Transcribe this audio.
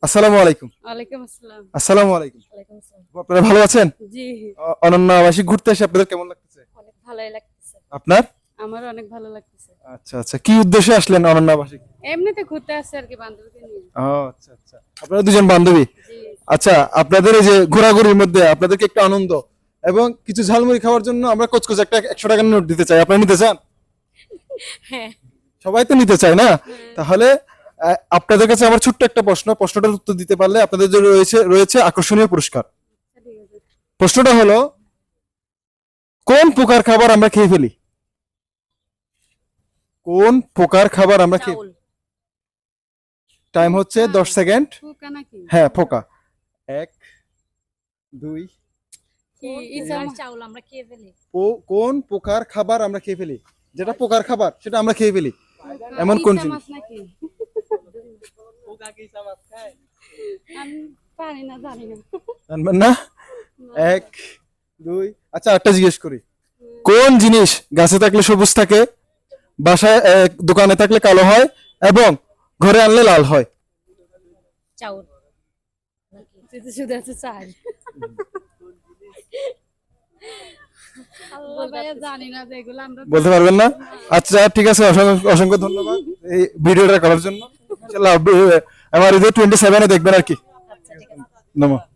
আসসালামু আলাইকুম। ওয়ালাইকুম আসসালাম। আসসালামু আলাইকুম। ওয়ালাইকুম আসসালাম। আপনারা ভালো আছেন? জি, অনন্য আবাসিক ঘুরতে এসে আপনাদের কেমন লাগতেছে? অনেক ভালোই লাগতেছে। আপনার? আমারও অনেক ভালো লাগতেছে। আচ্ছা আচ্ছা, কি উদ্দেশ্যে আসলেন অনন্য আবাসিক? এমনিতে ঘুরতে আসছে আর কি বান্ধবীকে নিয়ে। ও আচ্ছা আচ্ছা, আপনারা দুজন বান্ধবী। জি। আচ্ছা, আপনাদের এই যে ঘোরাঘুরির মধ্যে আপনাদেরকে একটু আনন্দ এবং কিছু ঝালমুড়ি খাওয়ার জন্য আমরা কোচকোচ একটা 100 টাকার নোট দিতে চাই, আপনারা নিতে চান? হ্যাঁ। সবাই তো নিতে চায় না? তাহলে আপনাদের কাছে আমার ছোট্ট একটা প্রশ্নটার উত্তর দিতে পারলে আপনাদের জন্য রয়েছে রয়েছে আকর্ষণীয় পুরস্কার। ঠিক আছে। প্রশ্নটা হলো, কোন প্রকার খাবার আমরা খেয়ে ফেলি? কোন প্রকার খাবার আমরা খেয়ে? চাউল। টাইম হচ্ছে 10 সেকেন্ড। পোকা নাকি? হ্যাঁ, পোকা। 1 2 কি ইসার চাউল আমরা খেয়ে ফেলি। কোন প্রকার খাবার আমরা খেয়ে ফেলি? যেটা প্রকার খাবার সেটা আমরা খেয়ে ফেলি, এমন কোন ইসা জিনিস? মাছ নাকি? পোকা কি ইসা মাছ খায়? আমি পারি না, জানি না। জানবেন না? 1 2 আচ্ছা, একটা জিজ্ঞেস করি, কোন জিনিস গাছে থাকলে সবুজ থাকে, বাসায় দোকানে থাকলে কালো হয় এবং ঘরে আনলে লাল হয়? চাউল। শুধু শুধু আছে চাল। আল্লাহ ভাইয়া জানি না যেগুলো আমরা বলতে পারবেন না? আচ্ছা ঠিক আছে, অসংখ্য অসংখ্য ধন্যবাদ এই ভিডিওটা করার জন্য। ইনশাআল্লাহ আমার 27 এ দেখবেন আর কি। আচ্ছা ঠিক আছে। নমস্কার।